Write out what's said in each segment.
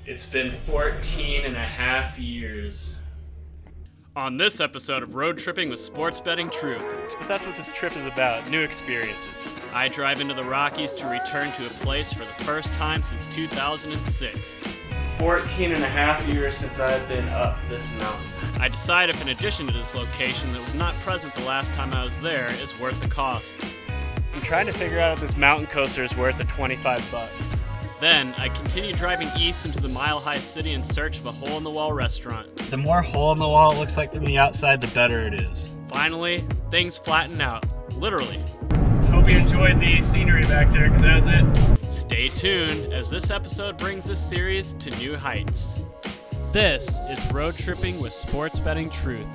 It's been 14 and a half years. On this episode of Roadtripping with Sports Betting Truth. But that's what this trip is about, new experiences. I drive into the Rockies to return to a place for the first time since 2006. 14 and a half years since I've been up this mountain. I decide if in addition to this location that was not present the last time I was there is worth the cost. I'm trying to figure out if this mountain coaster is worth the $25. Then, I continue driving east into the mile-high city in search of a hole-in-the-wall restaurant. The more hole-in-the-wall it looks like from the outside, the better it is. Finally, things flatten out. Literally. Hope you enjoyed the scenery back there, because that's it. Stay tuned, as this episode brings this series to new heights. This is Roadtripping with Sports Betting Truth.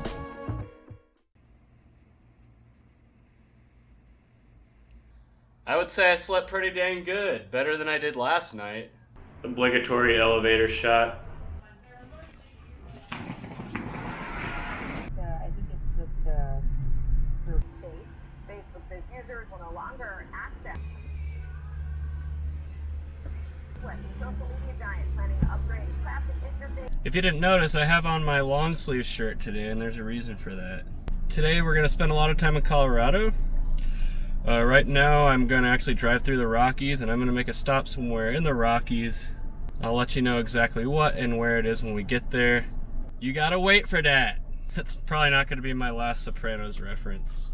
I would say I slept pretty dang good, better than I did last night. Obligatory elevator shot. I think it's just the Facebook says users will no longer access. Social media giant planning to upgrade traffic interface. If you didn't notice, I have on my long sleeve shirt today, and there's a reason for that. Today we're going to spend a lot of time in Colorado. Right now I'm going to actually drive through the Rockies, and I'm going to make a stop somewhere in the Rockies. I'll let you know exactly what and where it is when we get there. You gotta wait for that. That's probably not going to be my last Sopranos reference.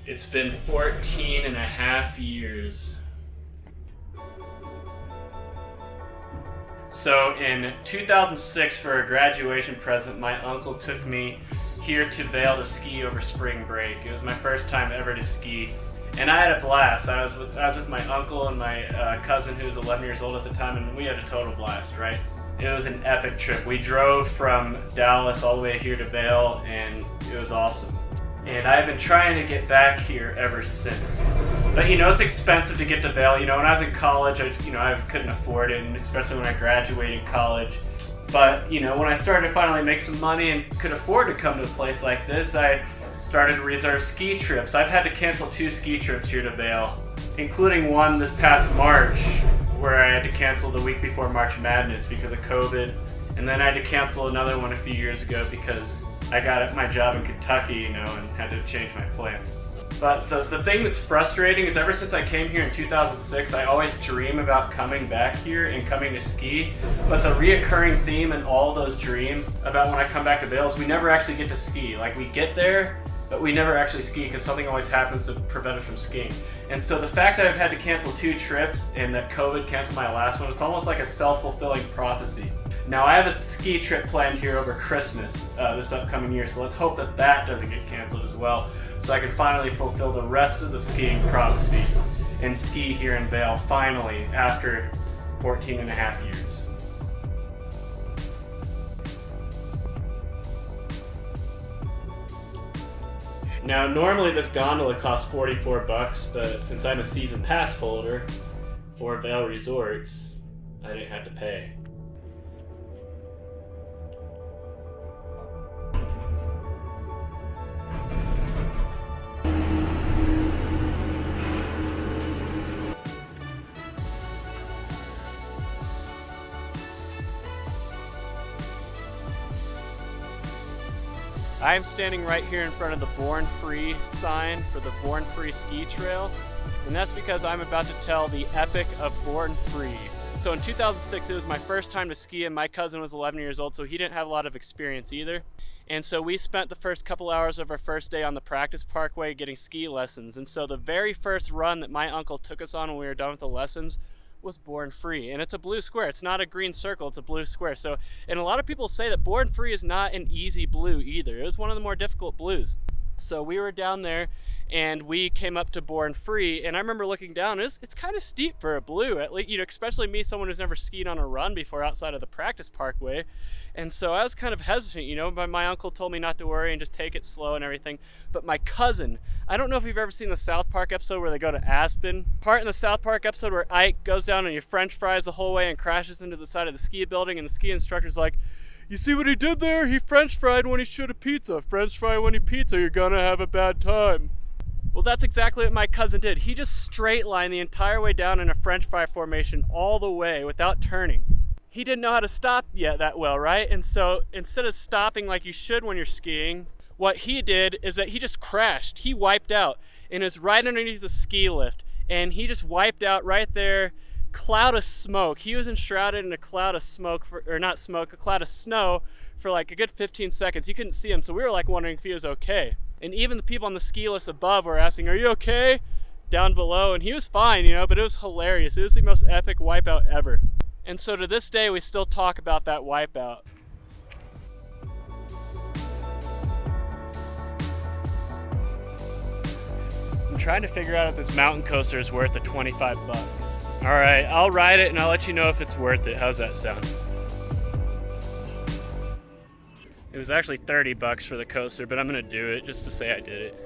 It's been 14 and a half years. So in 2006, for a graduation present, my uncle took me here to Vail to ski over spring break. It was my first time ever to ski, and I had a blast. I was with my uncle and my cousin, who was 11 years old at the time, and we had a total blast, right? It was an epic trip. We drove from Dallas all the way here to Vail, and it was awesome. And I've been trying to get back here ever since. But it's expensive to get to Vail. When I was in college, I couldn't afford it, and especially when I graduated college. But, when I started to finally make some money and could afford to come to a place like this, I started to reserve ski trips. I've had to cancel 2 ski trips here to Vail, including one this past March, where I had to cancel the week before March Madness because of COVID. And then I had to cancel another one a few years ago because I got my job in Kentucky, and had to change my plans. But the thing that's frustrating is ever since I came here in 2006, I always dream about coming back here and coming to ski. But the reoccurring theme in all those dreams about when I come back to Vail is we never actually get to ski. Like, we get there, but we never actually ski because something always happens to prevent us from skiing. And so the fact that I've had to cancel 2 trips and that COVID canceled my last one, it's almost like a self-fulfilling prophecy. Now I have a ski trip planned here over Christmas this upcoming year, so let's hope that that doesn't get canceled as well, so I can finally fulfill the rest of the skiing prophecy and ski here in Vail finally after 14 and a half years. Now normally this gondola costs $44, but since I'm a season pass holder for Vail Resorts, I didn't have to pay. I'm standing right here in front of the Born Free sign for the Born Free Ski Trail, and that's because I'm about to tell the epic of Born Free. So in 2006, it was my first time to ski, and my cousin was 11 years old, so he didn't have a lot of experience either. And so we spent the first couple hours of our first day on the practice parkway getting ski lessons. And so the very first run that my uncle took us on when we were done with the lessons was Born Free, and it's a blue square. It's not a green circle, it's a blue square. So, and a lot of people say that Born Free is not an easy blue either. It was one of the more difficult blues. So we were down there and we came up to Born Free, and I remember looking down, it's kind of steep for a blue, at least, you know, especially me, someone who's never skied on a run before outside of the practice parkway. And so I was kind of hesitant, you know, my uncle told me not to worry and just take it slow and everything. But my cousin, I don't know if you've ever seen the South Park episode where they go to Aspen. Part in the South Park episode where Ike goes down and he French fries the whole way and crashes into the side of the ski building, and the ski instructor's like, "You see what he did there? He French fried when he should have pizza. French fry when he pizza, you're gonna have a bad time." Well, that's exactly what my cousin did. He just straight lined the entire way down in a French fry formation all the way without turning. He didn't know how to stop yet that well, right? And so instead of stopping like you should when you're skiing, what he did is that he just crashed. He wiped out and is right underneath the ski lift. And he just wiped out right there, cloud of smoke. He was enshrouded in a cloud of smoke, a cloud of snow for like a good 15 seconds. You couldn't see him, so we were like wondering if he was okay. And even the people on the ski list above were asking, "Are you okay?" down below, and he was fine, you know, but it was hilarious. It was the most epic wipeout ever. And so to this day, we still talk about that wipeout. I'm trying to figure out if this mountain coaster is worth the $25. All right, I'll ride it and I'll let you know if it's worth it. How's that sound? It was actually $30 for the coaster, but I'm gonna do it just to say I did it.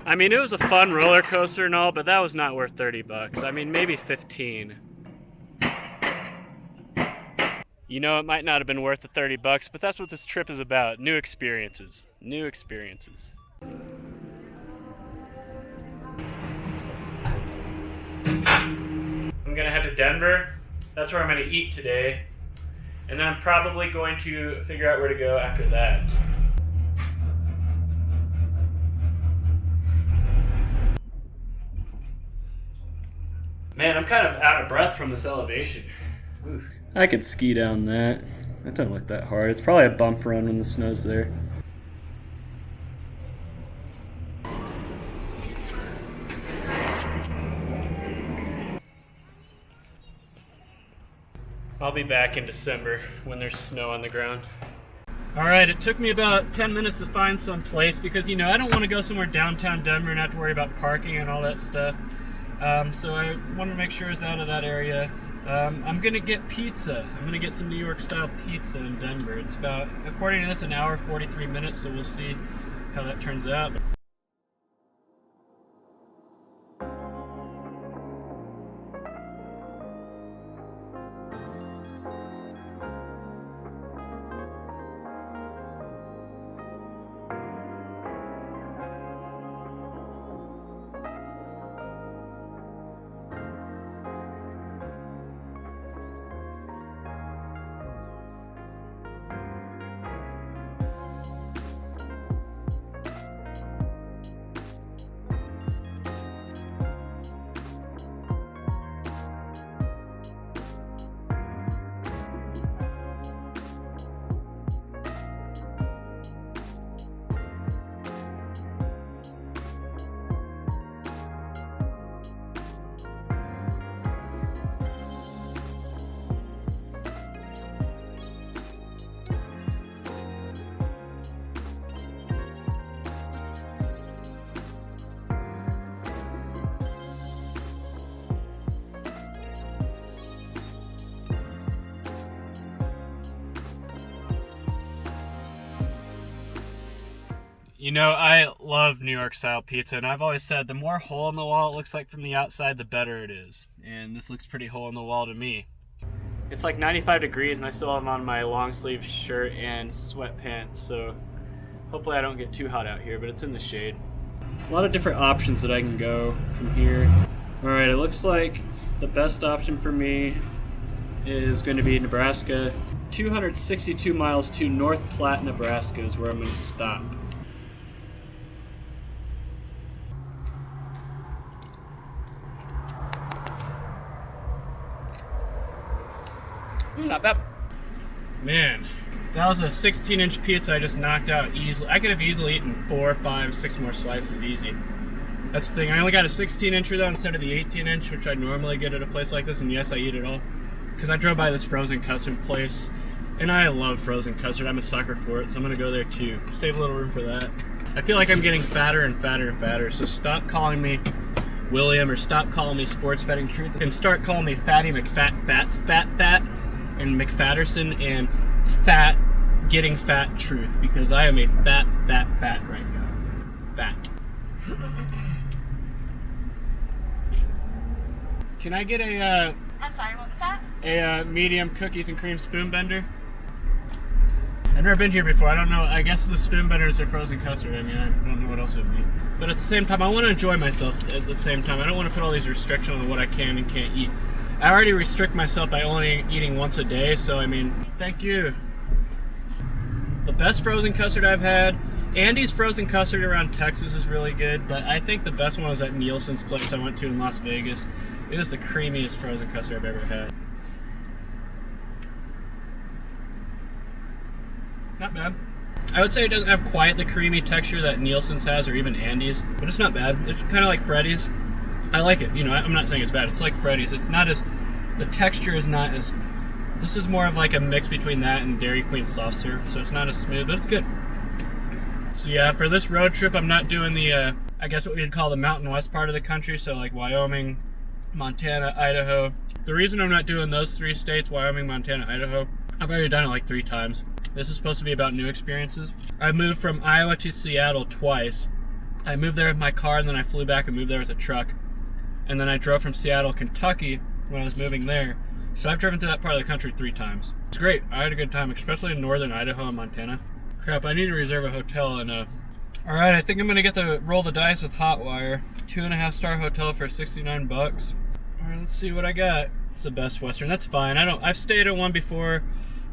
I mean, it was a fun roller coaster and all, but that was not worth $30. I mean, maybe 15. You know, it might not have been worth the $30, but that's what this trip is about. New experiences. New experiences. I'm gonna head to Denver. That's where I'm gonna eat today. And then I'm probably going to figure out where to go after that. Man, I'm kind of out of breath from this elevation. Ooh. I could ski down that. That doesn't look that hard. It's probably a bump run when the snow's there. I'll be back in December when there's snow on the ground. Alright, it took me about 10 minutes to find some place because, you know, I don't want to go somewhere downtown Denver and have to worry about parking and all that stuff. So I want to make sure it's out of that area. I'm going to get pizza. I'm going to get some New York style pizza in Denver. It's about, according to this, an hour 43 minutes, so we'll see how that turns out. You know, I love New York style pizza, and I've always said the more hole in the wall it looks like from the outside, the better it is. And this looks pretty hole in the wall to me. It's like 95 degrees and I still have on my long sleeve shirt and sweatpants, so hopefully I don't get too hot out here, but it's in the shade. A lot of different options that I can go from here. Alright, it looks like the best option for me is going to be Nebraska. 262 miles to North Platte, Nebraska is where I'm going to stop. Not bad. Man, that was a 16-inch pizza I just knocked out easily. I could have easily eaten 4, 5, 6 more slices easy. That's the thing. I only got a 16-incher though instead of the 18-inch, which I normally get at a place like this. And yes, I eat it all because I drove by this frozen custard place, and I love frozen custard. I'm a sucker for it, so I'm gonna go there too. Save a little room for that. I feel like I'm getting fatter and fatter and fatter. So stop calling me William or stop calling me Sports Betting Truth and start calling me Fatty McFat Fat. And McFatterson and Fat Getting Fat Truth, because I am a fat right now. Fat. Can I get a I'm sorry, what was that? a medium cookies and cream spoon bender? I've never been here before. I don't know. I guess the spoon benders are frozen custard. I mean, I don't know what else it would be. But at the same time, I want to enjoy myself at the same time. I don't want to put all these restrictions on what I can and can't eat. I already restrict myself by only eating once a day, so I mean, thank you. The best frozen custard I've had, Andy's frozen custard around Texas is really good, but I think the best one was at Nielsen's place I went to in Las Vegas. It is the creamiest frozen custard I've ever had. Not bad. I would say it doesn't have quite the creamy texture that Nielsen's has or even Andy's, but it's not bad. It's kind of like Freddy's. I like it, you know, I'm not saying it's bad. It's like Freddy's. It's not as, the texture is not as, this is more of like a mix between that and Dairy Queen soft serve, so it's not as smooth, but it's good. So yeah, for this road trip, I'm not doing the, I guess what we'd call the Mountain West part of the country, so like Wyoming, Montana, Idaho. The reason I'm not doing those 3 states, Wyoming, Montana, Idaho, I've already done it like 3 times. This is supposed to be about new experiences. I moved from Iowa to Seattle twice. I moved there with my car, and then I flew back and moved there with a truck. And then I drove from Seattle, Kentucky when I was moving there. So I've driven through that part of the country 3 times. It's great. I had a good time, especially in northern Idaho and Montana. Crap, I need to reserve a hotel and Alright, I think I'm gonna get the roll the dice with Hotwire. 2.5-star hotel for $69. Alright, let's see what I got. It's the Best Western. That's fine. I've stayed at one before.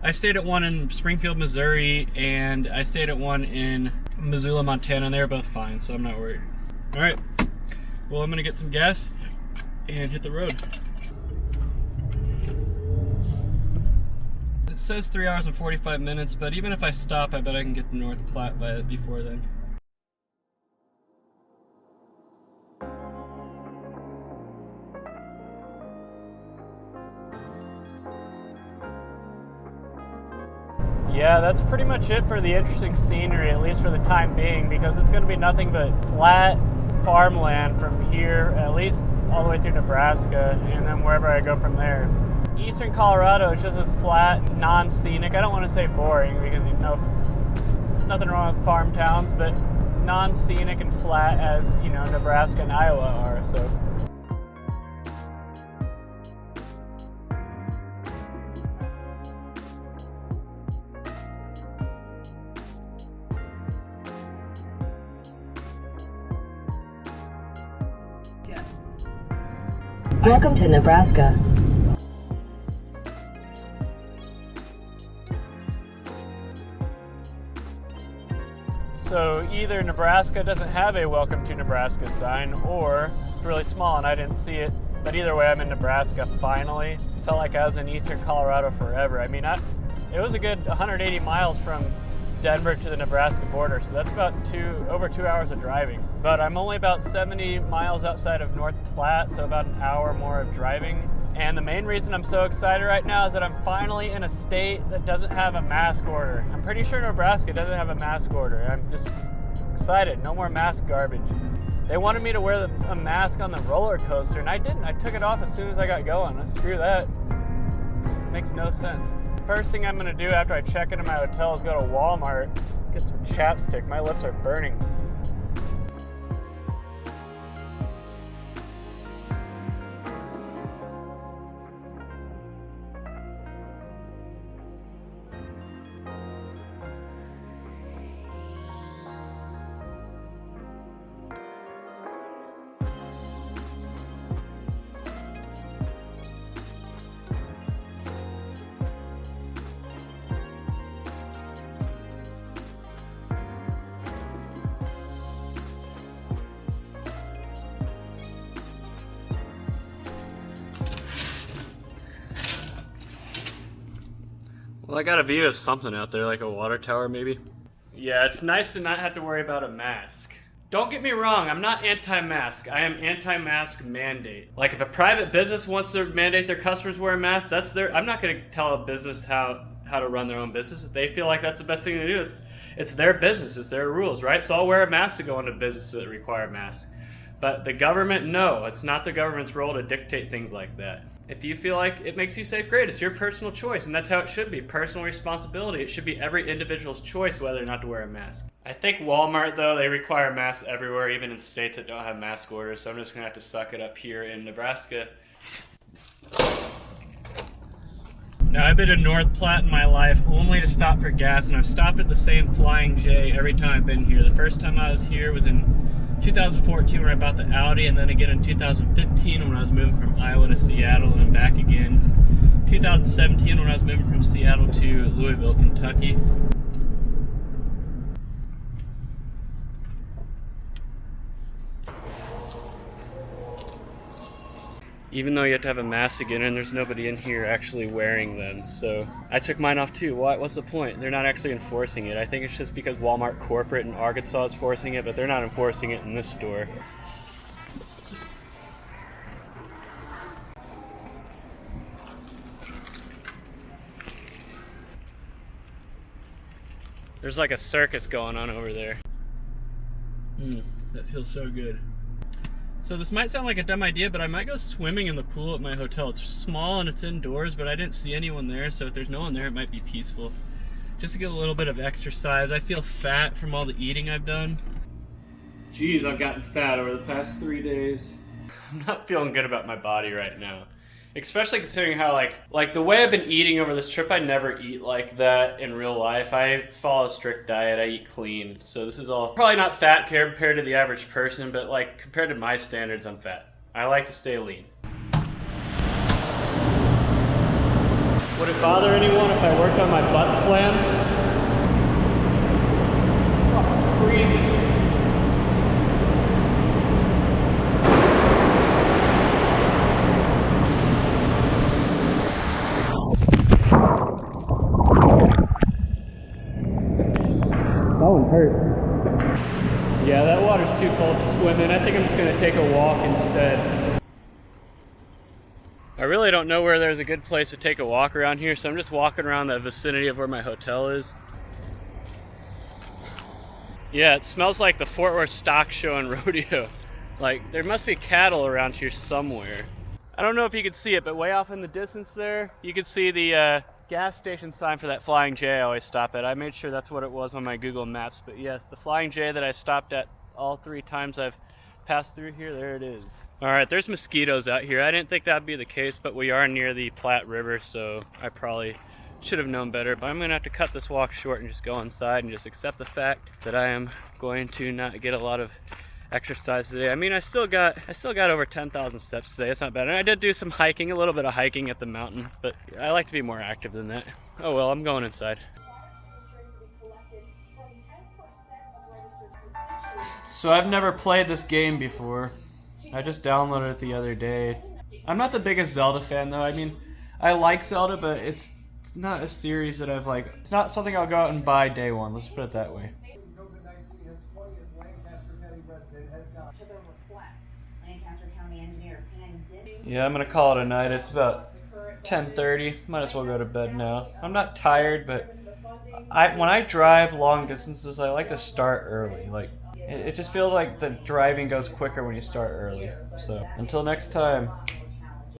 I stayed at one in Springfield, Missouri, and I stayed at one in Missoula, Montana, and they were both fine, so I'm not worried. Alright. Well, I'm gonna get some gas, and hit the road. It says 3 hours and 45 minutes, but even if I stop, I bet I can get to North Platte before then. Yeah, that's pretty much it for the interesting scenery, at least for the time being, because it's going to be nothing but flat farmland from here, at least all the way through Nebraska, and then wherever I go from there. Eastern Colorado is just as flat, non-scenic. I don't want to say boring, because you know, nothing wrong with farm towns, but non-scenic and flat as, you know, Nebraska and Iowa are, so. Welcome to Nebraska. So either Nebraska doesn't have a Welcome to Nebraska sign, or it's really small and I didn't see it. But either way, I'm in Nebraska finally. Felt like I was in Eastern Colorado forever. I mean, it was a good 180 miles from Denver to the Nebraska border, so that's about over 2 hours of driving. But I'm only about 70 miles outside of North Platte, so about an hour more of driving. And the main reason I'm so excited right now is that I'm finally in a state that doesn't have a mask order. I'm pretty sure Nebraska doesn't have a mask order. I'm just excited. No more mask garbage. They wanted me to wear a mask on the roller coaster, and I didn't. I took it off as soon as I got going. Screw that. Makes no sense. First thing I'm gonna do after I check into my hotel is go to Walmart, get some chapstick. My lips are burning. Well, I got a view of something out there, like a water tower maybe. Yeah, it's nice to not have to worry about a mask. Don't get me wrong, I'm not anti-mask. I am anti-mask mandate. Like if a private business wants to mandate their customers wear a mask, that's I'm not gonna tell a business how to run their own business. If they feel like that's the best thing to do, it's their business, it's their rules, right? So I'll wear a mask to go into businesses that require masks. But the government, no, it's not the government's role to dictate things like that. If you feel like it makes you safe, great. It's your personal choice, and that's how it should be. Personal responsibility. It should be every individual's choice whether or not to wear a mask. I think Walmart, though, they require masks everywhere, even in states that don't have mask orders, so I'm just going to have to suck it up here in Nebraska. Now, I've been to North Platte in my life only to stop for gas, and I've stopped at the same Flying J every time I've been here. The first time I was here was in 2014 when I bought the Audi, and then again in 2015 when I was moving from Iowa to Seattle and back again. 2017 when I was moving from Seattle to Louisville, Kentucky. Even though you have to have a mask to get in, there's nobody in here actually wearing them. So I took mine off too. What's the point? They're not actually enforcing it. I think it's just because Walmart corporate in Arkansas is forcing it, but they're not enforcing it in this store. There's like a circus going on over there. That feels so good. So this might sound like a dumb idea, but I might go swimming in the pool at my hotel. It's small and it's indoors, but I didn't see anyone there, so if there's no one there, it might be peaceful. Just to get a little bit of exercise. I feel fat from all the eating I've done. Jeez, I've gotten fat over the past 3 days. I'm not feeling good about my body right now. Especially considering how, like the way I've been eating over this trip, I never eat like that in real life. I follow a strict diet, I eat clean. So this is all probably not fat compared to the average person, but like compared to my standards, I'm fat. I like to stay lean. Would it bother anyone if I worked on my butt slams? Oh, it's freezing. hurt. Yeah, that water's too cold to swim in. I think I'm just gonna take a walk instead. I really don't know where there's a good place to take a walk around here, so I'm just walking around the vicinity of where my hotel is. Yeah, it smells like the Fort Worth Stock Show and Rodeo. Like, there must be cattle around here somewhere. I don't know if you can see it, but way off in the distance there, you can see the gas station sign for that Flying J I always stop at. I made sure that's what it was on my Google Maps, but yes, the Flying J that I stopped at all 3 times I've passed through here, there it is. Alright, there's mosquitoes out here. I didn't think that'd be the case, but we are near the Platte River, so I probably should have known better. But I'm gonna have to cut this walk short and just go inside and just accept the fact that I am going to not get a lot of exercise today. I mean, I still got over 10,000 steps today. It's not bad. And I did do some hiking, a little bit of hiking at the mountain, but I like to be more active than that. Oh well, I'm going inside. So I've never played this game before. I just downloaded it the other day. I'm not the biggest Zelda fan though. I mean, I like Zelda, but it's not a series that I've like, it's not something I'll go out and buy day one. Let's put it that way. Yeah, I'm gonna call it a night. It's about 10:30. Might as well go to bed now. I'm not tired, but when I drive long distances, I like to start early. Like, it just feels like the driving goes quicker when you start early. So until next time.